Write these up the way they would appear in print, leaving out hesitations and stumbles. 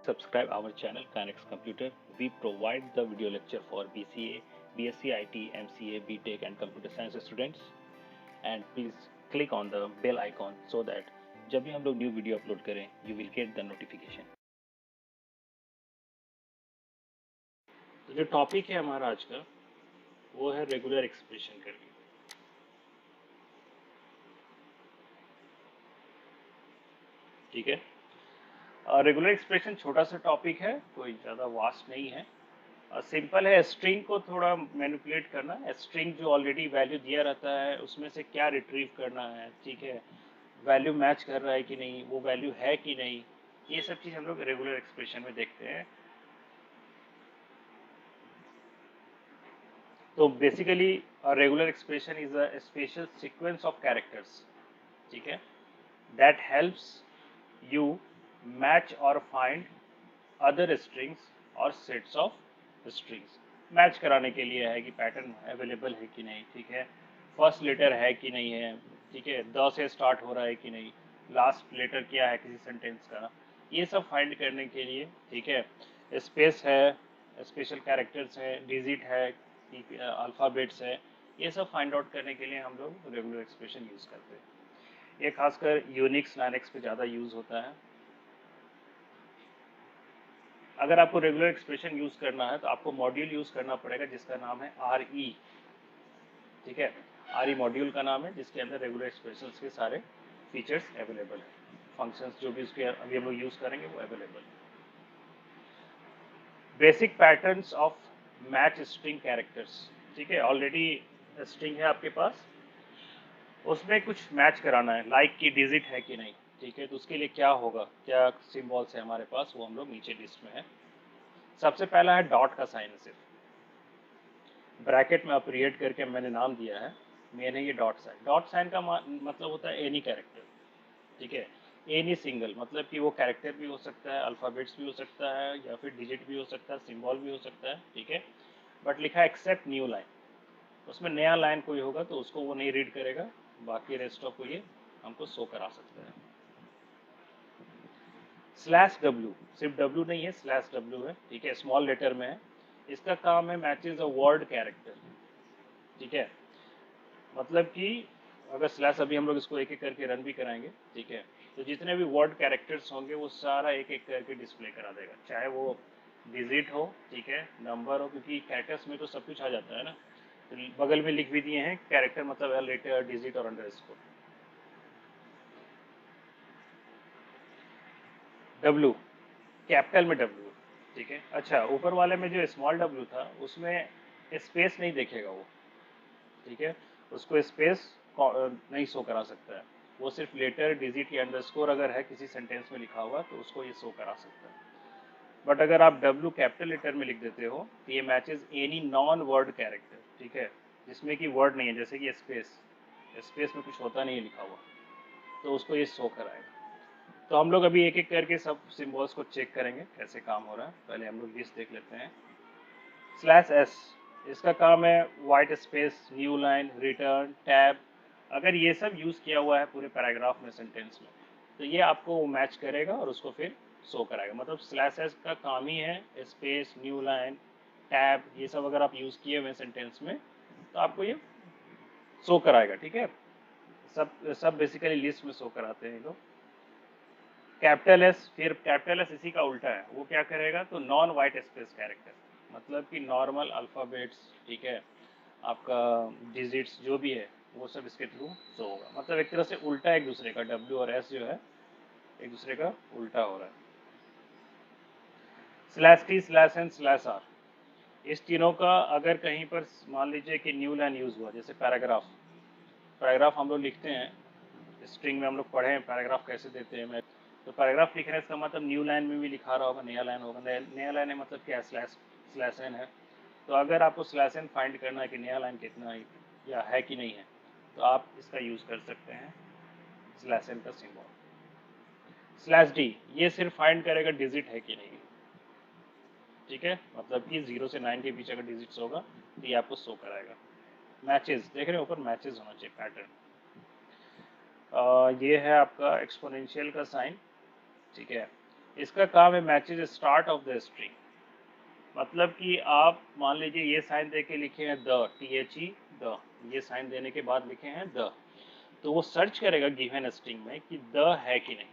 Subscribe our channel Kinex Computer. We provide the video lecture for BCA, BSc IT, MCA, BTech and Computer Science students. And please click on the bell icon so that जब भी हम लोग new video upload करें you will get the notification. तो जो topic है हमारा आज का वो है रेगुलर एक्सप्रेशन करके. ठीक है. रेगुलर एक्सप्रेशन छोटा सा टॉपिक है, कोई ज़्यादा वास्ट नहीं है. सिंपल है. स्ट्रिंग को थोड़ा मैनिपुलेट करना. स्ट्रिंग जो ऑलरेडी वैल्यू दिया रहता है उसमें से क्या रिट्रीव करना है. ठीक है. वैल्यू मैच कर रहा है कि नहीं, वो वैल्यू है कि नहीं, ये सब चीज़ हम लोग रेगुलर एक्सप्रेशन में देखते हैं. तो basically regular expression is a special sequence of characters. ठीक है. दैट हेल्प्स यू मैच और फाइंड अदर स्ट्रिंग्स और सेट्स ऑफ स्ट्रिंग्स. मैच कराने के लिए है कि पैटर्न अवेलेबल है कि नहीं. ठीक है. फर्स्ट लेटर है कि नहीं है. ठीक है. द से स्टार्ट हो रहा है कि नहीं, लास्ट लेटर क्या है किसी सेंटेंस का, ये सब फाइंड करने के लिए. ठीक है. स्पेस है, स्पेशल कैरेक्टर्स है, डिजिट है, अल्फ़ाबेट्स है, ये सब फाइंड आउट करने के लिए हम लोग रेगुलर एक्सप्रेशन यूज़ करते हैं. ये खासकर यूनिक्स लाइनक्स पे ज़्यादा यूज़ होता है. अगर आपको रेगुलर एक्सप्रेशन यूज़ करना है तो आपको मॉड्यूल यूज़ करना पड़ेगा जिसका नाम है RE. ठीक है. RE मॉड्यूल का नाम है जिसके अंदर रेगुलर एक्सप्रेशंस के सारे फीचर्स अवेलेबल है. फंक्शंस जो भी उसके अभी हम लोग यूज़ करेंगे वो अवेलेबल है. Basic patterns of match string characters. ठीक है. ऑलरेडी स्ट्रिंग है आपके पास, उसमें कुछ मैच कराना है, लाइक की डिजिट है कि नहीं. ठीक है. तो उसके लिए क्या होगा, क्या सिंबल्स है हमारे पास, वो हम लोग नीचे लिस्ट में है. सबसे पहला है डॉट का साइन. सिर्फ ब्रैकेट में अपरिएट करके मैंने नाम दिया है, मैंने ये डॉट साइन. डॉट साइन का मतलब होता है एनी कैरेक्टर. ठीक है. एनी सिंगल मतलब कि वो कैरेक्टर भी हो सकता है, अल्फ़ाबेट्स भी हो सकता है, या फिर डिजिट भी हो सकता है, सिंबल भी हो सकता है. ठीक है. बट लिखा है एक्सेप्ट न्यू लाइन. उसमें नया लाइन कोई होगा तो उसको वो नहीं रीड करेगा, बाकी रेस्ट ऑफ को ये हमको शो करा सकता है. स्लैश डब्ल्यू, सिर्फ डब्ल्यू नहीं है, स्लैश डब्ल्यू है. ठीक है. स्मॉल लेटर में है. इसका काम है मैचेज अ वर्ड कैरेक्टर. ठीक है. मतलब कि अगर स्लैश, अभी हम लोग इसको एक एक करके रन भी कराएंगे. ठीक है. तो जितने भी वर्ड कैरेक्टर्स होंगे वो सारा एक एक करके डिस्प्ले करा देगा, चाहे वो डिजिट हो, ठीक है, नंबर हो, क्योंकि कैरेक्टर्स में तो सब कुछ आ जाता है ना. तो बगल में लिख भी दिए हैं कैरेक्टर मतलब लेटर, डिजिट और अंडरस्कोर. डब्ल्यू कैपिटल में डब्ल्यू. ठीक है. अच्छा, ऊपर वाले में जो स्मॉल डब्ल्यू था उसमें स्पेस नहीं देखेगा वो. ठीक है. उसको स्पेस नहीं शो करा सकता है. वो सिर्फ लेटर, डिजिट या अंडरस्कोर अगर है किसी सेंटेंस में लिखा हुआ तो उसको ये शो करा सकता है. बट अगर आप डब्ल्यू कैपिटल लेटर में लिख देते हो तो ये matches any non word character. ठीक है. जिसमें कि वर्ड नहीं है, जैसे कि स्पेस, स्पेस में कुछ होता नहीं है लिखा हुआ, तो उसको ये शो कराएगा. तो हम लोग अभी एक एक करके सब सिम्बल्स को चेक करेंगे कैसे काम हो रहा है. पहले हम लोग लिस्ट देख लेते हैं. स्लैश एस, इसका काम है white space, new line, return, tab. अगर ये सब यूज़ किया हुआ है पूरे पैराग्राफ में, सेंटेंस में, तो ये आपको मैच करेगा और उसको फिर शो कराएगा. मतलब स्लैश एस का काम ही है स्पेस, न्यू लाइन, टैब, ये सब अगर आप यूज़ किए हुए सेंटेंस में तो आपको ये शो कराएगा. ठीक है. सब सब बेसिकली लिस्ट में शो कराते हैं ये लोग. कैपिटल एस, फिर कैपिटल एस इसी का उल्टा है. वो क्या करेगा, तो नॉन वाइट स्पेस कैरेक्टर, मतलब कि नॉर्मल अल्फ़ाबेट्स. ठीक है. आपका डिजिट्स जो भी है वो सब इसके थ्रू शो होगा. मतलब एक तरह से उल्टा एक दूसरे का, डब्ल्यू और एस जो है एक दूसरे का उल्टा हो रहा है. Slash T, slash N, slash R, इस तीनों का अगर कहीं पर मान लीजिए कि न्यू लाइन यूज़ हुआ, जैसे पैराग्राफ. पैराग्राफ हम लोग लिखते हैं, स्ट्रिंग में हम लोग पढ़े हैं पैराग्राफ कैसे देते हैं. मैं तो पैराग्राफ लिख रहे हैं, इसका मतलब न्यू लाइन में भी लिखा रहा होगा, नया लाइन होगा. नया लाइन है मतलब क्या, स्लैश स्लैश एन है. तो अगर आपको स्लैश एन फाइंड करना है कि नया लाइन कितना है या है कि नहीं है, तो आप इसका यूज़ कर सकते हैं, स्लैश एन का सिंबल. स्लैश डी, ये सिर्फ फाइंड करेगा डिजिट है कि नहीं. ठीक है. मतलब कि 0 से 9 के बीच अगर डिजिट्स होगा तो ये आपको शो कराएगा. मैचेस देख रहे हैं ऊपर, मैचेस होना चाहिए, पैटर्न. ये है आपका एक्सपोनेंशियल का साइन. ठीक है. इसका काम है matches start of the string. मतलब कि आप मान लीजिए ये साइन दे के लिखे हैं द, THE द, ये साइन देने के बाद लिखे हैं द, तो वो सर्च करेगा गिवन स्ट्रिंग में कि द है कि नहीं।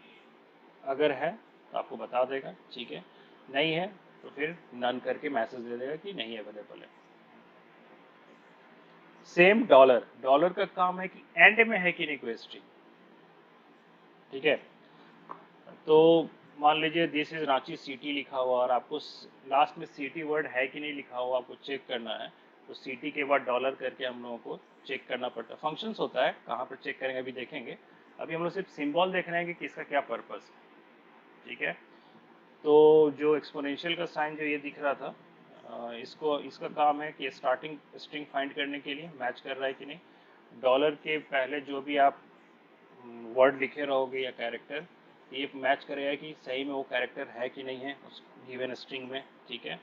अगर है तो आपको बता देगा, ठीक है, नहीं है तो फिर नन करके मैसेज दे देगा कि नहीं अवेलेबल है। सेम डॉलर, डॉलर का काम है कि एंड में है कि नहीं कोई स्ट्रिंग, ठीक है। तो मान लीजिए दिस इज रांची सिटी लिखा हुआ और आपको लास्ट में सिटी वर्ड है कि नहीं लिखा हुआ आपको चेक करना है, तो सिटी के बाद डॉलर करके हम लोगों को चेक करना पड़ता है। फंक्शंस होता है, कहाँ पर चेक करेंगे अभी देखेंगे। अभी हम लोग सिर्फ सिंबल देख रहे हैं कि किसका क्या पर्पस है, ठीक है। तो जो एक्सपोनेंशियल का साइन जो ये दिख रहा था, इसको इसका काम है कि स्टार्टिंग स्ट्रिंग फाइंड करने के लिए मैच कर रहा है कि नहीं। डॉलर के पहले जो भी आप वर्ड लिखे रहोगे या कैरेक्टर, ये मैच करेगा कि सही में वो कैरेक्टर है कि नहीं है उस गिवन स्ट्रिंग में, ठीक है।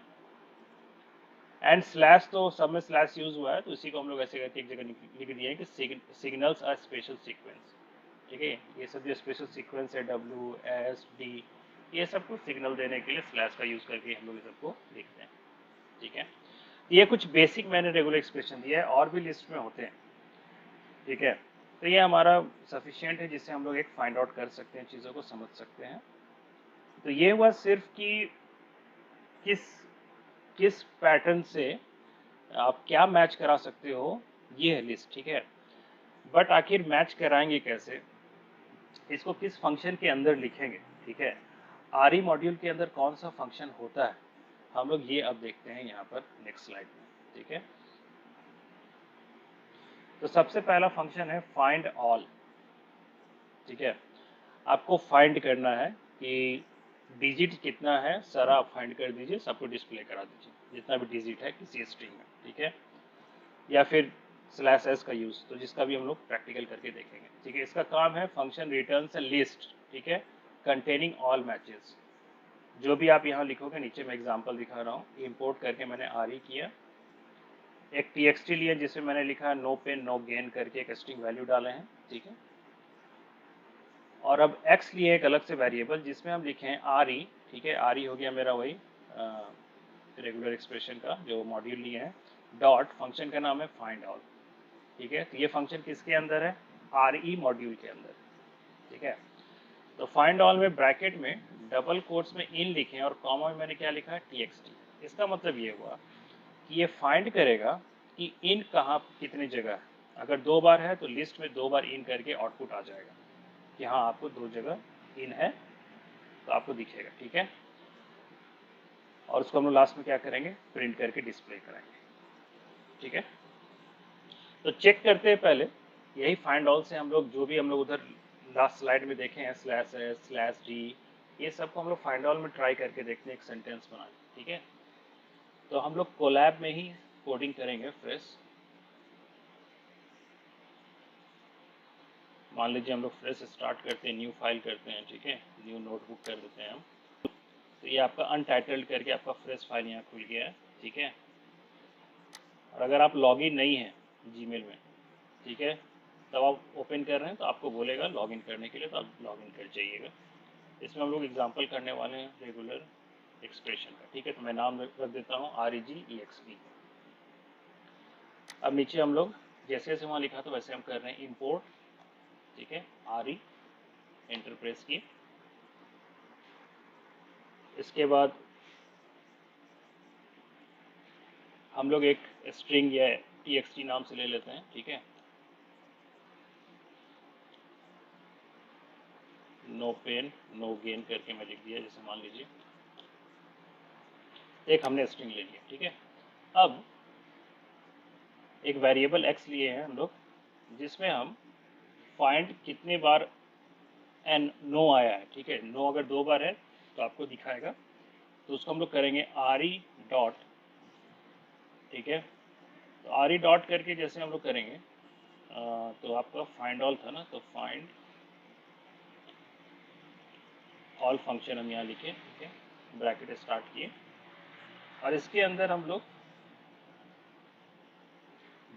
एंड स्लैश तो सब में स्लैश यूज हुआ है, तो इसी को हम लोग ऐसे करके एक जगह लिख दिए हैं कि सिग्नल्स आर स्पेशल सीक्वेंस, ठीक है। ये सब जो स्पेशल सीक्वेंस है WSD, ये सबको सिग्नल देने के लिए स्लैश का यूज करके हम लोग ये सबको लिखते हैं, ठीक है। ये कुछ बेसिक मैंने रेगुलर एक्सप्रेशन दिया है, और भी लिस्ट में होते हैं, ठीक है। तो ये हमारा सफिशिएंट है जिससे हम लोग एक फाइंड आउट कर सकते हैं, चीज़ों को समझ सकते हैं। तो ये हुआ सिर्फ कि किस किस पैटर्न से आप क्या मैच करा सकते हो, ये है लिस्ट, ठीक है। बट आखिर मैच कराएंगे कैसे, इसको किस फंक्शन के अंदर लिखेंगे, ठीक है। आरई मॉड्यूल के अंदर कौन सा फंक्शन होता है, हम लोग ये अब देखते हैं यहाँ पर नेक्स्ट स्लाइड में, ठीक है। तो सबसे पहला फंक्शन है फाइंड ऑल, ठीक है। आपको फाइंड करना है कि डिजिट कितना है, सारा आप फाइंड कर दीजिए, सबको डिस्प्ले करा दीजिए जितना भी डिजिट है किसी स्ट्रिंग में, ठीक है। या फिर /s का यूज, तो जिसका भी हम लोग प्रैक्टिकल करके देखेंगे, ठीक है। इसका काम है फंक्शन रिटर्न से लिस्ट, ठीक है, कंटेनिंग ऑल मैचेस। जो भी आप यहाँ लिखोगे, नीचे मैं एग्जांपल दिखा रहा हूँ, इंपोर्ट करके मैंने RE किया, एक TXT लिया जिसमें मैंने लिखा नो पेन नो गेन करके एक स्ट्रिंग वैल्यू डाले हैं, ठीक है। और अब x लिए एक अलग से वेरिएबल जिसमें हम लिखे हैं RE, ठीक है। RE हो गया मेरा वही रेगुलर एक्सप्रेशन का जो मॉड्यूल लिए हैं, डॉट फंक्शन का नाम है फाइंड ऑल, ठीक है। तो ये फंक्शन किसके अंदर है, RE मॉड्यूल के अंदर, ठीक है। तो फाइंड ऑल में ब्रैकेट में डबल कोट्स में इन लिखे और कॉमा में मैंने क्या लिखा है TXT। इसका मतलब ये हुआ कि ये फाइंड करेगा कि इन कहाँ कितनी जगह है। अगर 2 बार है तो लिस्ट में 2 बार इन करके आउटपुट आ जाएगा कि हाँ आपको 2 जगह इन है, तो आपको दिखेगा, ठीक है। और उसको हम लोग लास्ट में क्या करेंगे, प्रिंट करके डिस्प्ले कराएंगे, ठीक है। तो चेक करते हैं पहले, यही फाइंड ऑल से हम लोग जो भी हम लोग उधर लास्ट स्लाइड में देखे हैं /s/d, ये सबको हम लोग फाइंड ऑल में ट्राई करके देखते हैं एक सेंटेंस बना के, ठीक है। तो हम लोग कोलैब में ही कोडिंग करेंगे फ्रेश। मान लीजिए हम लोग फ्रेश स्टार्ट करते हैं, न्यू फाइल करते हैं, ठीक है, न्यू नोटबुक कर देते हैं हम। तो ये आपका अनटाइटल्ड करके आपका फ्रेश फाइल यहाँ खुल गया है, ठीक है। और अगर आप लॉगिन नहीं है जीमेल में, ठीक है, तब आप ओपन कर रहे हैं तो आपको बोलेगा लॉगिन करने के लिए, तो आप लॉगिन कर जाइएगा। इसमें हम लोग एग्जांपल करने वाले हैं रेगुलर एक्सप्रेशन का, ठीक है। तो मैं नाम रख देता हूँ REGEXP। अब नीचे हम लोग जैसे जैसे वहाँ लिखा था वैसे हम कर रहे हैं इंपोर्ट, ठीक है, RE, एंटर प्रेस की। इसके बाद हम लोग एक स्ट्रिंग या TXT नाम से ले लेते हैं, ठीक है। नो पेन नो गेन करके मैं लिख दिया, जैसे मान लीजिए एक हमने स्ट्रिंग ले लिया, ठीक है। अब एक वेरिएबल x लिए हैं हम लोग जिसमें हम फाइंड कितने बार एन नो आया है, ठीक है। नो अगर 2 बार है तो आपको दिखाएगा, तो उसको हम लोग करेंगे RE डॉट, ठीक है। तो RE डॉट करके जैसे हम लोग करेंगे, तो आपका फाइंड ऑल था ना, तो फाइंड ऑल फंक्शन हम यहाँ लिखे, ठीक है, ब्रैकेट स्टार्ट किए और इसके अंदर हम लोग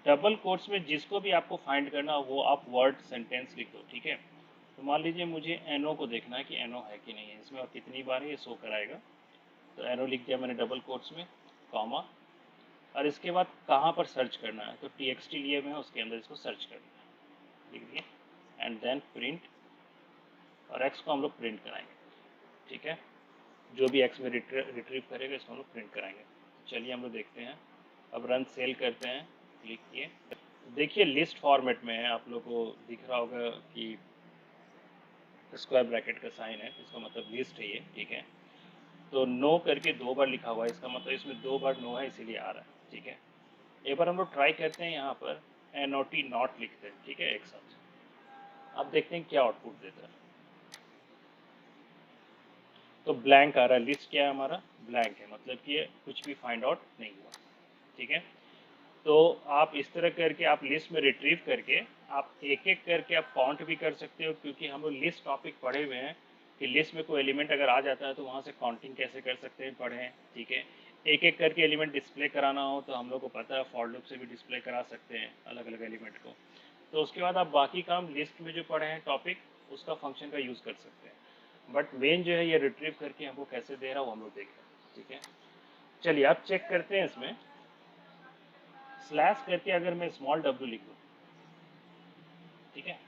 डबल कोट्स में जिसको भी आपको फाइंड करना वो आप वर्ड सेंटेंस लिख दो, ठीक है। तो मान लीजिए मुझे एनओ को देखना है कि एनओ है कि नहीं है इसमें और कितनी बार ये शो कराएगा। तो एनओ लिख दिया मैंने डबल कोट्स में, कॉमा, और इसके बाद कहाँ पर सर्च करना है, तो txt लिए मैं उसके अंदर इसको सर्च करना है, लिख दिया, एंड देन प्रिंट, और एक्स को हम लोग प्रिंट कराएंगे, ठीक है, जो भी एक्स में रिट्रीव करेगा इसको हम लोग प्रिंट कराएंगे। चलिए हम लोग देखते हैं, अब रन सेल करते हैं, क्लिक किए, देखिए लिस्ट फॉर्मेट में है, आप लोग को दिख रहा होगा कि स्क्वायर ब्रैकेट का साइन है, इसका मतलब लिस्ट है ये, ठीक है। तो नो करके 2 बार लिखा हुआ है, इसका मतलब इसमें 2 बार नो है इसीलिए आ रहा है, ठीक है। एक बार हम लोग ट्राई करते हैं, यहाँ पर NOT नॉट लिखते हैं, ठीक है, एक साथ, अब देखते हैं क्या आउटपुट देता है। तो ब्लैंक आ रहा है, लिस्ट क्या है हमारा, ब्लैंक है, मतलब कि ये कुछ भी फाइंड आउट नहीं हुआ, ठीक है। तो आप इस तरह करके आप लिस्ट में रिट्रीव करके आप एक एक करके आप काउंट भी कर सकते हो, क्योंकि हम लोग लिस्ट टॉपिक पढ़े हुए हैं कि लिस्ट में कोई एलिमेंट अगर आ जाता है तो वहाँ से काउंटिंग कैसे कर सकते हैं, पढ़े हैं, ठीक है। एक एक करके एलिमेंट डिस्प्ले कराना हो तो हम लोग को पता है फॉर लूप से भी डिस्प्ले करा सकते हैं अलग अलग एलिमेंट को। तो उसके बाद आप बाकी काम लिस्ट में जो पढ़े हैं टॉपिक उसका फंक्शन का यूज़ कर सकते हैं, बट मेन जो है ये रिट्रीव करके हमको कैसे दे रहा है वो हम लोग देख रहे हैं, ठीक है। चलिए आप चेक करते हैं, इसमें स्लैश करके अगर मैं स्मॉल w लिखूँ, ठीक है,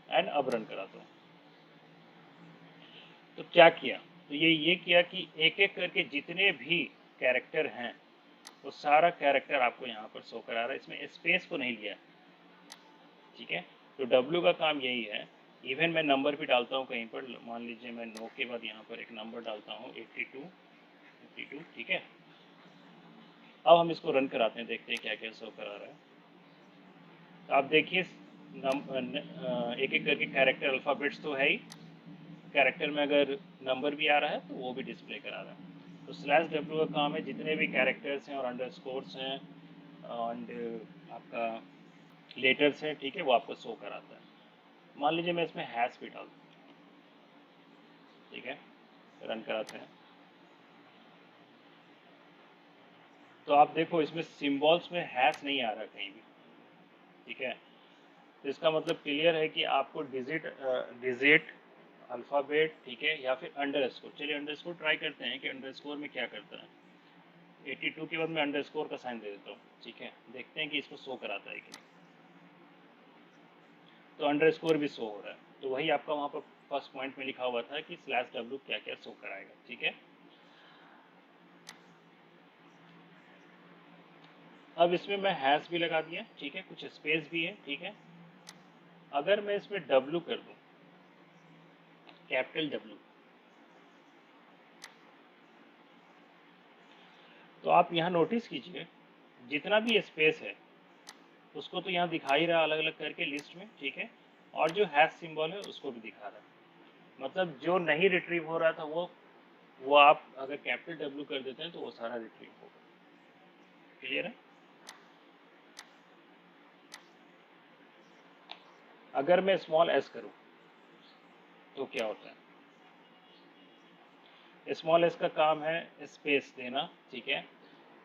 एंड अब रन कराता हूँ, तो क्या किया, तो ये किया कि एक एक करके जितने भी कैरेक्टर हैं वो सारा कैरेक्टर आपको यहाँ पर शो करा रहा है, इसमें स्पेस को नहीं लिया, ठीक है। तो W का काम यही है। इवन मैं नंबर भी डालता हूँ कहीं पर, मान लीजिए मैं 9 के बाद यहाँ पर एक नंबर डालता हूँ 82, ठीक है। अब हम इसको रन कराते हैं, देखते हैं क्या क्या शो करा रहा है। तो आप देखिए एक एक करके कैरेक्टर अल्फ़ाबेट्स तो है ही, कैरेक्टर में अगर नंबर भी आ रहा है तो वो भी डिस्प्ले करा रहा है। तो स्लैश W का काम है जितने भी कैरेक्टर्स हैं और अंडरस्कोर्स हैं एंड आपका लेटर्स हैं, ठीक है, वो आपको शो कराता है। मान लीजिए मैं इसमें हैश भी डाल दूँ, ठीक है, रन कराते हैं, तो आप देखो इसमें सिंबल्स में हैश नहीं आ रहा कहीं भी, ठीक है। तो इसका मतलब क्लियर है कि आपको डिजिट अल्फ़ाबेट, ठीक है, या फिर अंडरस्कोर। चलिए अंडरस्कोर ट्राई करते हैं कि अंडरस्कोर में क्या करता है। 82 के बाद मैं अंडरस्कोर का साइन दे देता हूँ, ठीक है, देखते हैं कि इसको शो कराता है कि नहीं। तो अंडरस्कोर भी शो हो रहा है, तो वही आपका वहाँ पर फर्स्ट पॉइंट में लिखा हुआ था कि स्लैश W क्या क्या शो कराएगा, ठीक है। अब इसमें मैं हैश भी लगा दिया, ठीक है, कुछ स्पेस भी है, ठीक है। अगर मैं इसमें W कर दूं, कैपिटल W, तो आप यहाँ नोटिस कीजिए जितना भी स्पेस है उसको तो यहाँ दिखा ही रहा अलग अलग करके लिस्ट में, ठीक है, और जो हैश सिंबल है उसको भी दिखा रहा है। मतलब जो नहीं रिट्रीव हो रहा था वो आप अगर कैपिटल W कर देते हैं तो वो सारा रिट्रीव होगा। क्लियर है। अगर मैं स्मॉल s करूं तो क्या होता है, स्मॉल s का काम है स्पेस देना, ठीक है।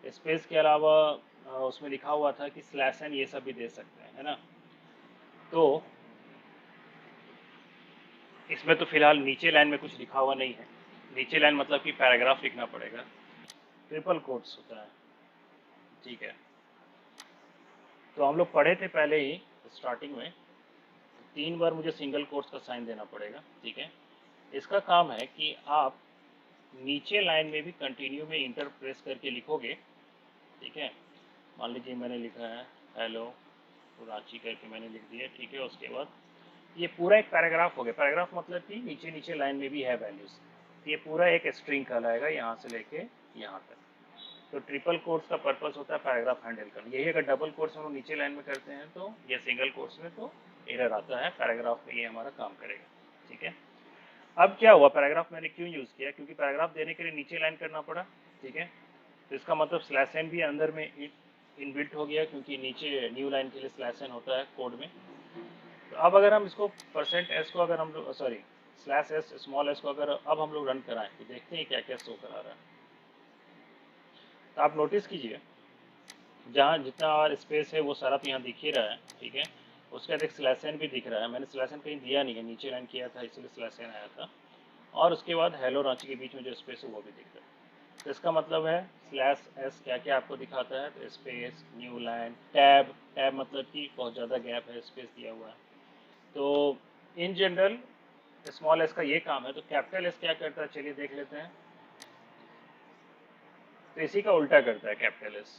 स्पेस के अलावा उसमें लिखा हुआ था कि स्लैश एन ये सब भी दे सकते हैं, है ना। तो इसमें तो फिलहाल नीचे लाइन में कुछ लिखा हुआ नहीं है, नीचे लाइन मतलब कि पैराग्राफ लिखना पड़ेगा, ट्रिपल कोट्स होता है, ठीक है। तो हम लोग पढ़े थे पहले ही स्टार्टिंग में, 3 बार मुझे सिंगल कोट्स का साइन देना पड़ेगा, ठीक है। इसका काम है कि आप नीचे लाइन में भी कंटिन्यू में इंटर प्रेस करके लिखोगे, ठीक है। मान लीजिए मैंने लिखा है हेलो रांची करके मैंने लिख दिया, ठीक है। उसके बाद ये पूरा एक पैराग्राफ हो गया, पैराग्राफ मतलब कि नीचे नीचे लाइन में भी है वैल्यूज, तो ये पूरा एक स्ट्रिंग कहलाएगा यहाँ से लेके यहाँ तक। तो ट्रिपल कोट्स का पर्पस होता है पैराग्राफ हैंडल करना, यही अगर डबल कोट्स हम लोग नीचे लाइन में करते हैं तो या सिंगल कोट्स में तो एरर आता है, पैराग्राफ में ये हमारा काम करेगा, ठीक है। अब क्या हुआ, पैराग्राफ मैंने क्यों यूज़ किया, क्योंकि पैराग्राफ देने के लिए नीचे लाइन करना पड़ा, ठीक है। तो इसका मतलब स्लैश एन भी अंदर में इनबिल्ट हो गया, क्योंकि नीचे न्यू लाइन के लिए स्लैश एन होता है कोड में। तो अब अगर हम इसको %s को अगर हम लोग sorry slash s small s को अगर अब हम लोग रन कराएं तो देखते हैं क्या क्या शो करा रहा है। तो आप नोटिस कीजिए जहाँ जितना और स्पेस है वो सारा तो यहाँ दिख ही रहा है, ठीक है। उसके बाद एक स्लैश एन भी दिख रहा है, मैंने स्लैश एन कहीं दिया नहीं है, नीचे लाइन किया था इसलिए स्लैश एन आया था, और उसके बाद हेलो रांची के बीच में जो स्पेस है वो भी दिख रहा है। तो इसका मतलब है स्लैश एस क्या क्या आपको दिखाता है, तो space, new line, tab, tab मतलब कि बहुत ज़्यादा गैप है, स्पेस दिया हुआ है। तो इन जनरल स्मॉल एस का ये काम है। तो कैपिटल एस क्या करता है, चलिए देख लेते हैं। तो इसी का उल्टा करता है कैपिटल एस,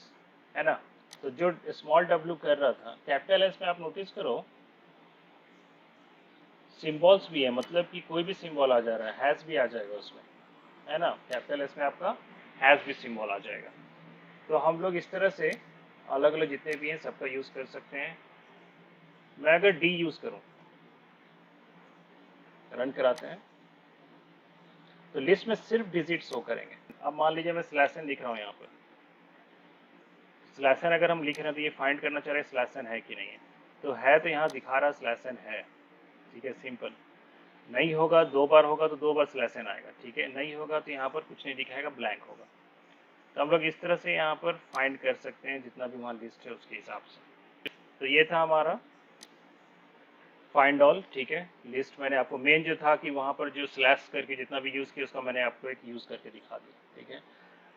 है ना। तो जो स्मॉल डब्ल्यू कर रहा था, कैपिटल एस में आप नोटिस करो सिंबल्स भी है, मतलब कि कोई भी सिंबल आ जा रहा है, हैज भी आ जाएगा उसमें, है ना। कैपिटल एस में आपका हैज भी सिंबल आ जाएगा। तो हम लोग इस तरह से अलग अलग जितने भी हैं सबका यूज कर सकते हैं। मैं अगर डी यूज करूं, रन कराते हैं, तो लिस्ट में सिर्फ डिजिट शो करेंगे। अब मान लीजिए मैं स्लैश एन लिख रहा हूँ यहाँ पर, स्लैश एन अगर हम लिख रहे हैं तो ये फाइंड करना चाह रहे हैं स्लैश एन है कि नहीं है, तो है तो यहाँ दिखा रहा स्लैश एन है, ठीक है, सिंपल। नहीं होगा, 2 बार होगा तो 2 बार स्लैश एन आएगा, ठीक है, नहीं होगा तो यहाँ पर कुछ नहीं दिखाएगा, ब्लैंक होगा। तो हम लोग इस तरह से यहाँ पर फाइंड कर सकते हैं जितना भी वहाँ लिस्ट है उसके हिसाब से। तो ये था हमारा फाइंड ऑल, ठीक है। लिस्ट मैंने आपको मेन जो था कि वहाँ पर जो स्लैश करके जितना भी यूज़ किया उसका मैंने आपको एक यूज़ करके दिखा दिया, ठीक है।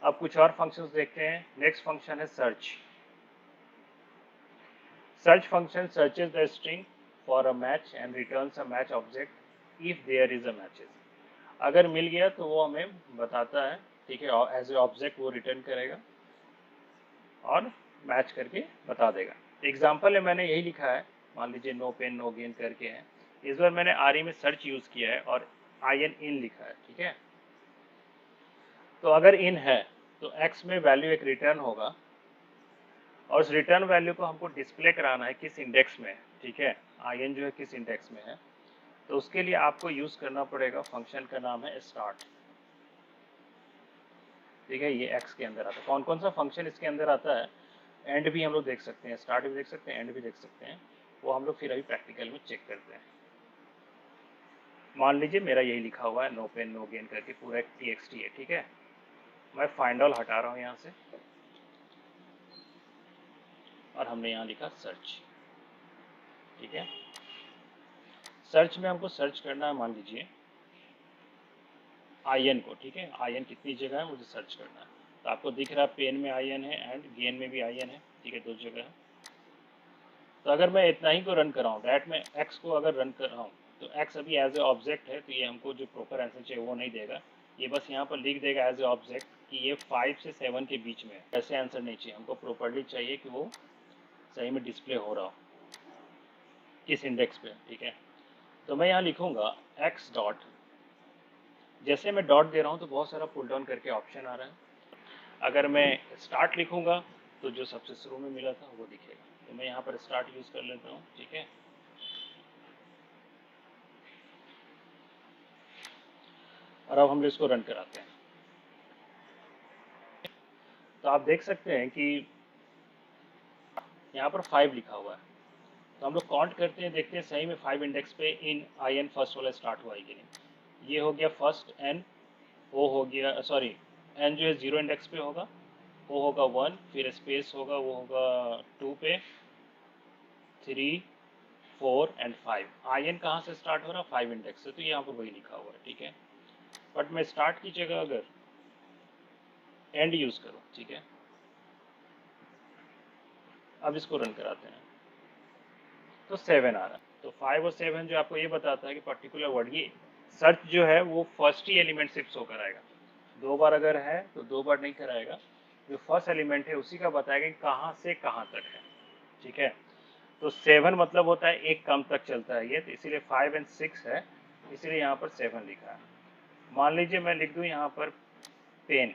अब कुछ और फंक्शंस देखते हैं। नेक्स्ट फंक्शन है search. Search function searches the string for a match and returns a match object if there is a matches. अगर मिल गया तो वो हमें बताता है, ठीक है, एज ए ऑब्जेक्ट वो रिटर्न करेगा और मैच करके बता देगा। एग्जाम्पल में मैंने यही लिखा है, मान लीजिए नो पेन नो गेन करके है। इस बार मैंने आर में सर्च यूज किया है और आई एन इन लिखा है, ठीक है। तो अगर इन है तो एक्स में वैल्यू एक रिटर्न होगा, और उस रिटर्न वैल्यू को हमको डिस्प्ले कराना है किस इंडेक्स में, ठीक है, आई एन जो है किस इंडेक्स में है। तो उसके लिए आपको यूज करना पड़ेगा, फंक्शन का नाम है स्टार्ट, ठीक है। ये एक्स के अंदर आता है। कौन कौन सा फंक्शन इसके अंदर आता है, एंड भी हम लोग देख सकते हैं, स्टार्ट भी देख सकते हैं, एंड भी देख सकते हैं, वो हम लोग फिर अभी प्रैक्टिकल में चेक करते हैं। मान लीजिए मेरा यही लिखा हुआ है नो पेन नो गेन करके, पूरा एक टीएक्सटी है, ठीक है। मैं फाइंड ऑल हटा रहा हूँ यहाँ से, और हमने यहाँ लिखा सर्च, ठीक है। सर्च में हमको सर्च करना है, मान लीजिए आई एन को, ठीक है। आई एन कितनी जगह है मुझे सर्च करना है। तो आपको दिख रहा है पेन में आई एन है एंड गेन में भी आई एन है, ठीक है, 2 जगह है। तो अगर मैं इतना ही को रन कर रहा हूँ, डैट में एक्स को अगर रन कर रहा हूँ, तो एक्स अभी एज ए ऑब्जेक्ट है, तो ये हमको जो प्रॉपर आंसर चाहिए वो नहीं देगा। ये बस यहाँ पर लिख देगा एज ए ऑब्जेक्ट कि ये 5 से 7 के बीच में है। ऐसे आंसर नहीं चाहिए हमको, प्रॉपरली चाहिए कि वो सही में डिस्प्ले हो रहा हो किस इंडेक्स पे, ठीक है। तो मैं यहाँ लिखूंगा एक्स डॉट, जैसे मैं डॉट दे रहा हूँ तो बहुत सारा पुल डाउन करके ऑप्शन आ रहा है। अगर मैं स्टार्ट लिखूंगा तो जो सबसे शुरू में मिला था वो दिखेगा। तो मैं यहाँ पर स्टार्ट यूज कर लेता हूँ, ठीक है। और अब हम इसको रन कराते हैं, तो आप देख सकते हैं कि यहाँ पर 5 लिखा हुआ है। तो हम लोग काउंट करते हैं, देखते हैं सही में 5 इंडेक्स पे इन आई एन फर्स्ट वाला स्टार्ट हुआ है कि नहीं। ये हो गया फर्स्ट एन, ओ हो गया, सॉरी एन जो है 0 इंडेक्स पे होगा, ओ होगा 1, फिर स्पेस होगा वो होगा 2 पे, 3, 4 एंड 5। आई एन कहाँ से स्टार्ट हो रहा है, 5 इंडेक्स से, तो यहाँ पर वही लिखा हुआ है, ठीक है। बट मैं स्टार्ट की जगह अगर एंड यूज करूँ, ठीक है, अब इसको रन कराते हैं तो 7 आ रहा है। तो 5 और 7 जो आपको ये बताता है कि पर्टिकुलर वर्ड, ये सर्च जो है वो फर्स्ट ही एलिमेंट सिर्फ शो कराएगा। 2 बार अगर है तो 2 बार नहीं कराएगा, जो फर्स्ट एलिमेंट है उसी का बताएगा कि कहाँ से कहाँ तक है, ठीक है। तो 7 मतलब होता है एक कम तक चलता है ये, तो इसीलिए 5 एंड 6 है, इसीलिए यहाँ पर 7 लिखा है। मान लीजिए मैं लिख दूँ यहाँ पर पेन,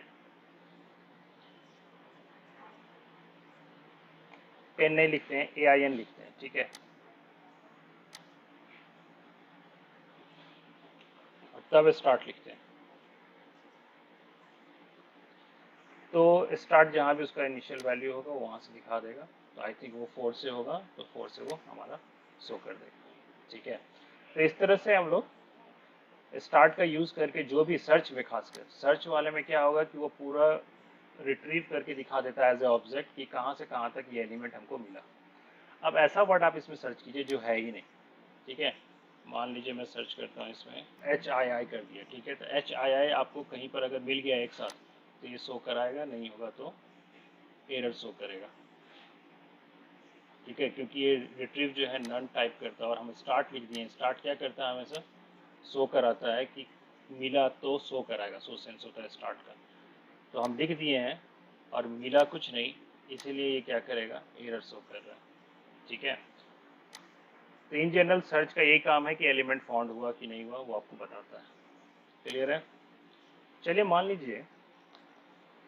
पेन नहीं लिखते हैं, AIN लिखते हैं, ठीक है। और तब स्टार्ट लिखते हैं, तो स्टार्ट जहाँ भी उसका इनिशियल वैल्यू होगा वहाँ से दिखा देगा। तो आई थिंक वो 4 से होगा, तो 4 से वो हमारा शो कर देगा, ठीक है। तो इस तरह से हम लोग स्टार्ट का यूज़ करके जो भी सर्च में, खासकर सर्च वाले में क्या होगा कि वो पूरा रिट्रीव करके दिखा देता है एज ए ऑब्जेक्ट कि कहाँ से कहाँ तक ये एलिमेंट हमको मिला। अब ऐसा वर्ड आप इसमें सर्च कीजिए जो है ही नहीं, ठीक है। मान लीजिए मैं सर्च करता हूँ इसमें HII कर दिया, ठीक है। तो HII आपको कहीं पर अगर मिल गया एक साथ तो ये शो कराएगा, नहीं होगा तो एरर शो करेगा, ठीक है। क्योंकि ये रिट्रीव जो है नन टाइप करता है और हम स्टार्ट लिख दिए। स्टार्ट क्या करता है, हमेशा शो कराता है कि मिला तो शो कराएगा, शो सेंस होता है स्टार्ट का। तो हम लिख दिए हैं और मिला कुछ नहीं, इसीलिए ये क्या करेगा, एरर शो कर रहा है, ठीक है। तो इन जनरल सर्च का यही काम है कि एलिमेंट फाउंड हुआ कि नहीं हुआ वो आपको बताता है। क्लियर है। चलिए मान लीजिए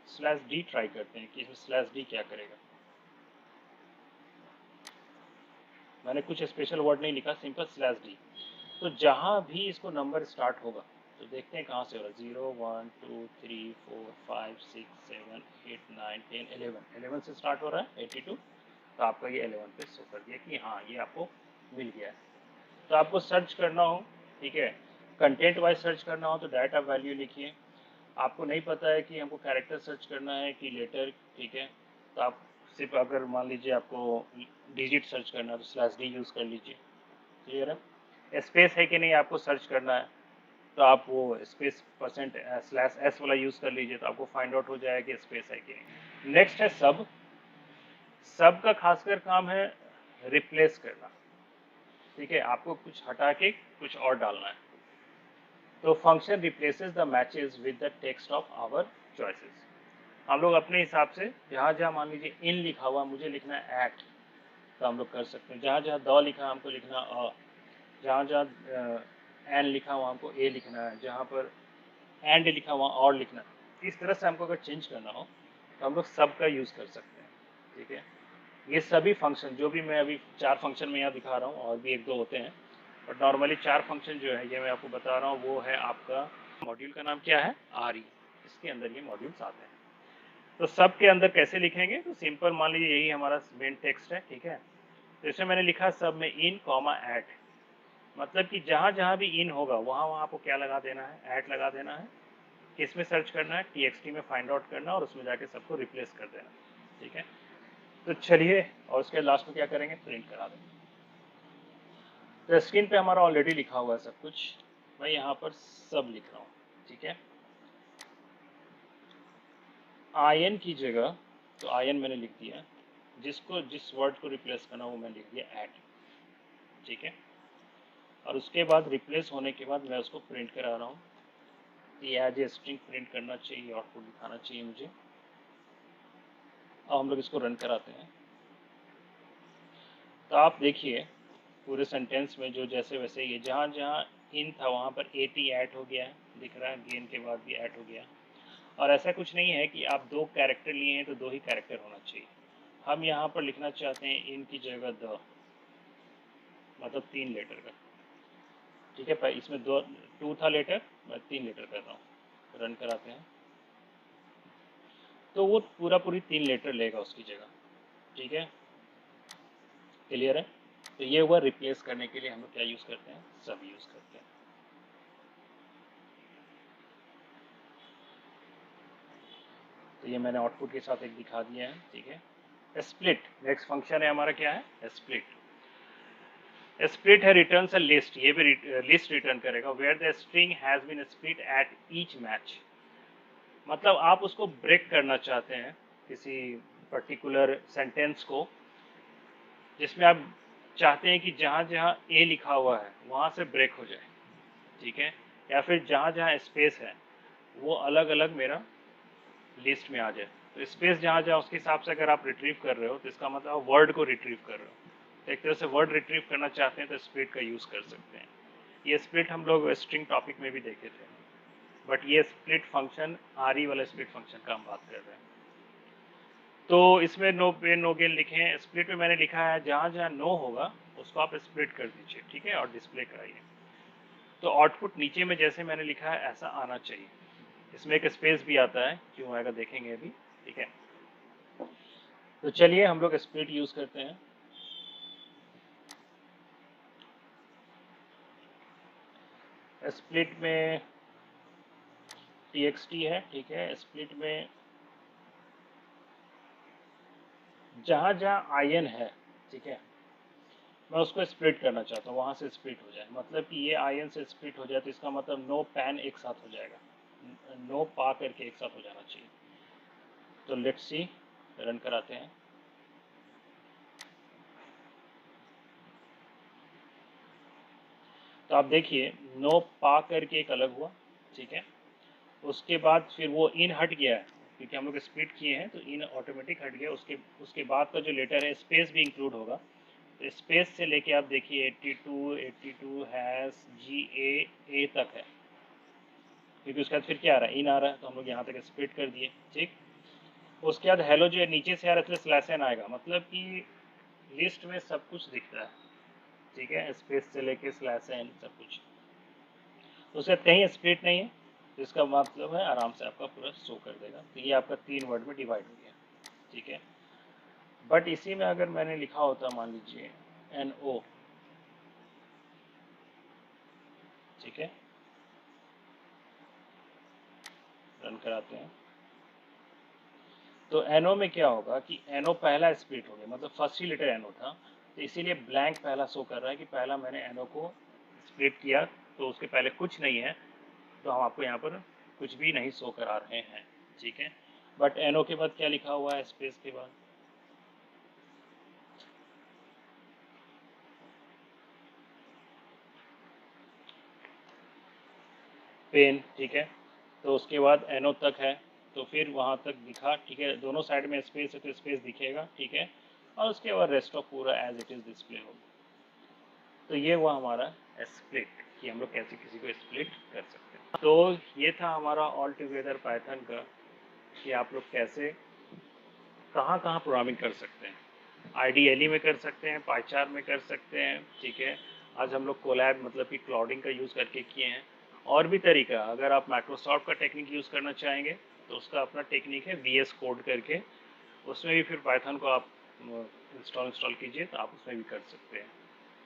/d ट्राई करते हैं कि इसमें /d क्या करेगा। मैंने कुछ स्पेशल वर्ड नहीं लिखा, सिंपल /d। तो जहां भी इसको नंबर स्टार्ट होगा तो देखते हैं कहाँ से हो रहा है। 0 1 2 3 4 5 6 7 8 9 10 11 11 से स्टार्ट हो रहा है 82। तो आपका ये 11 पे शो कर दिया कि हाँ ये आपको मिल गया है। तो आपको सर्च करना हो, ठीक है, कंटेंट वाइज सर्च करना हो तो डायरेक्ट आप वैल्यू लिखिए। आपको नहीं पता है कि हमको कैरेक्टर सर्च करना है कि लेटर, ठीक है, तो आप सिर्फ अगर मान लीजिए आपको डिजिट सर्च करना है तो /d यूज़ कर लीजिए। क्लियर है। स्पेस है कि नहीं आपको सर्च करना है तो आप वो स्पेस %s वाला यूज़ कर लीजिए, तो आपको फाइंड आउट हो जाएगा कि स्पेस है कि नहीं। नेक्स्ट है सब। सब का खासकर काम है रिप्लेस करना, ठीक है। आपको कुछ हटा के कुछ और डालना है। तो function replaces the matches with the text of our choices. हम लोग अपने हिसाब से जहाँ जहाँ मान लीजिए इन लिखा हुआ मुझे लिखना है एट, तो हम लोग कर सकते हैं। जहाँ जहाँ द लिखा हमको लिखना अ, जहाँ जहाँ एन लिखा हुआ हमको ए लिखना है, जहाँ पर एंड लिखा हुआ और लिखना है। इस तरह से हमको अगर चेंज करना हो तो हम लोग सब का यूज़ कर सकते हैं, ठीक है। ये सभी फंक्शन जो भी मैं अभी 4 फंक्शन में यहाँ दिखा रहा हूँ, और भी 1-2 होते हैं, बट नॉर्मली 4 फंक्शन जो है ये मैं आपको बता रहा हूँ। वो है आपका मॉड्यूल का नाम क्या है, RE। इसके अंदर ये मॉड्यूल्स आते हैं। तो सब के अंदर कैसे लिखेंगे, तो सिंपल मान लीजिए यही हमारा मेन टेक्स्ट है, ठीक है। तो इसमें मैंने लिखा सब में इन कॉमा एट, मतलब कि जहाँ जहाँ भी इन होगा वहाँ वहाँ आपको क्या लगा देना है, एट लगा देना है। किस में सर्च करना है, TXT में फाइंड आउट करना और उसमें जाके सबको रिप्लेस कर देना, ठीक है। तो चलिए, और उसके लास्ट में क्या करेंगे, प्रिंट करा देंगे। तो स्क्रीन पे हमारा ऑलरेडी लिखा हुआ है सब कुछ, मैं यहाँ पर सब लिख रहा हूँ, ठीक है। आयन की जगह, तो आयन मैंने लिख दिया, जिसको जिस वर्ड को रिप्लेस करना वो मैंने लिख दिया एट, ठीक है। और उसके बाद रिप्लेस होने के बाद मैं उसको प्रिंट करा रहा हूँ। ये एज ए स्ट्रिंग प्रिंट करना चाहिए, आउटपुट दिखाना चाहिए मुझे। अब हम लोग इसको रन कराते हैं। तो आप देखिए पूरे सेंटेंस में जो जैसे वैसे ये जहाँ जहाँ इन था वहाँ पर 80 ऐड हो गया है, दिख रहा है, गेन के बाद भी ऐड हो गया। और ऐसा कुछ नहीं है कि आप 2 कैरेक्टर लिए हैं तो 2 ही कैरेक्टर होना चाहिए। हम यहाँ पर लिखना चाहते हैं इन की जगह द, मतलब 3 लेटर का, ठीक है। पर इसमें 2 था लेटर, मैं 3 लेटर कर रहा हूँ। रन कराते हैं तो वो पूरी 3 लेटर लेगा उसकी जगह, ठीक है। क्लियर है। तो ये हुआ रिप्लेस करने के लिए हम लोग क्या यूज़ करते हैं, सब यूज़ करते हैं। तो ये मैंने आउटपुट के साथ एक दिखा दिया है, ठीक है। स्प्लिट नेक्स्ट फंक्शन है हमारा, क्या है, स्प्लिट। स्प्लिट है रिटर्न्स अ लिस्ट, ये भी लिस्ट रिटर्न करेगा where the string has been split at each match. मतलब आप उसको ब्रेक करना चाहते हैं किसी पर्टिकुलर सेंटेंस को, जिसमें आप चाहते हैं कि जहाँ जहाँ ए लिखा हुआ है वहाँ से ब्रेक हो जाए, ठीक है। या फिर जहाँ जहाँ स्पेस है वो अलग अलग मेरा लिस्ट में आ जाए। तो स्पेस जहाँ जहाँ उसके हिसाब से अगर आप रिट्रीव कर रहे हो तो इसका मतलब वर्ड को रिट्रीव कर रहे हो। तो एक तरह से वर्ड रिट्रीव करना चाहते हैं तो स्प्लिट का यूज़ कर सकते हैं। ये स्प्लिट हम लोग स्ट्रिंग टॉपिक में भी देखे थे, बट ये स्प्लिट फंक्शन RE वाला स्प्लिट फंक्शन का हम बात कर रहे हैं। तो इसमें नो पेन नो गेन लिखे हैं। स्प्लिट में मैंने लिखा है जहाँ जहाँ नो होगा उसको आप स्प्लिट कर दीजिए, ठीक है, और डिस्प्ले कराइए। तो आउटपुट नीचे में जैसे मैंने लिखा है ऐसा आना चाहिए। इसमें एक स्पेस भी आता है, क्यों आएगा देखेंगे अभी, ठीक है। तो चलिए हम लोग स्प्लिट यूज़ करते हैं। स्प्लिट में TXT है, ठीक है। स्प्लिट में जहाँ जहाँ आयन है, ठीक है, मैं उसको स्प्लिट करना चाहता हूँ, वहाँ से स्प्लिट हो जाए, मतलब कि ये आयन से स्प्लिट हो जाए, तो इसका मतलब नो पैन एक साथ हो जाएगा, नो पा करके एक साथ हो जाना चाहिए। तो लेट्स सी, रन कराते हैं। तो आप देखिए नो पा करके एक अलग हुआ, ठीक है। उसके बाद फिर वो इन हट गया है, क्योंकि हम लोग स्प्लिट किए हैं तो इन ऑटोमेटिक हट गया। उसके उसके बाद का जो लेटर है स्पेस भी इंक्लूड होगा, तो स्पेस से लेके आप देखिए 82 हैश जी ए तक है, क्योंकि उसके बाद फिर क्या आ रहा है, इन आ रहा है, तो हम लोग यहाँ तक स्प्लिट कर दिए, ठीक। उसके बाद हेलो जो है नीचे से आ रहा है, स्लैश एन आएगा, मतलब कि लिस्ट में सब कुछ दिखता है, ठीक है, स्पेस से लेके स्लैश एन सब कुछ। उसके बाद कहीं स्प्लिट नहीं है, तो इसका मतलब है आराम से आपका पूरा शो कर देगा। तो ये आपका 3 वर्ड में डिवाइड हो गया, ठीक है। बट इसी में अगर मैंने लिखा होता, मान लीजिए एन ओ, ठीक है, रन कराते हैं। तो एनओ में क्या होगा कि एनओ पहला स्प्लिट हो गया, मतलब फर्स्ट ही लेटर एनओ था, तो इसीलिए ब्लैंक पहला शो कर रहा है कि पहला मैंने एनओ को स्प्लिट किया, तो उसके पहले कुछ नहीं है, तो हम आपको यहाँ पर कुछ भी नहीं शो करा रहे हैं, ठीक है। बट एनओ के बाद क्या लिखा हुआ है स्पेस के बाद, पेन, ठीक है। तो उसके बाद एनओ तक है, तो फिर वहाँ तक दिखा, ठीक है, दोनों साइड में स्पेस है तो स्पेस दिखेगा, ठीक है। और उसके बाद रेस्ट ऑफ पूरा एज इट इज़ डिस्प्ले होगा। तो ये हुआ हमारा स्प्लिट, कि हम लोग कैसे किसी को स्प्लिट कर सकते हैं। तो ये था हमारा ऑल टुगेदर पाइथन का, कि आप लोग कैसे कहाँ कहाँ प्रोग्रामिंग कर सकते हैं। आईडीएलई में कर सकते हैं, पाइचार में कर सकते हैं, ठीक है। आज हम लोग कोलैब मतलब कि क्लाउडिंग का यूज़ करके किए हैं। और भी तरीका, अगर आप माइक्रोसॉफ्ट का टेक्निक यूज़ करना चाहेंगे तो उसका अपना टेक्निक है वीएस कोड करके, उसमें भी फिर पाइथन को आप इंस्टॉल कीजिए तो आप उसमें भी कर सकते हैं,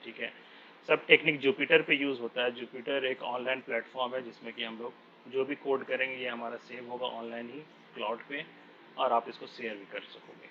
ठीक है। सब टेक्निक जुपिटर पे यूज़ होता है। जुपिटर एक ऑनलाइन प्लेटफॉर्म है जिसमें कि हम लोग जो भी कोड करेंगे ये हमारा सेव होगा ऑनलाइन ही, क्लाउड पे, और आप इसको शेयर भी कर सकोगे।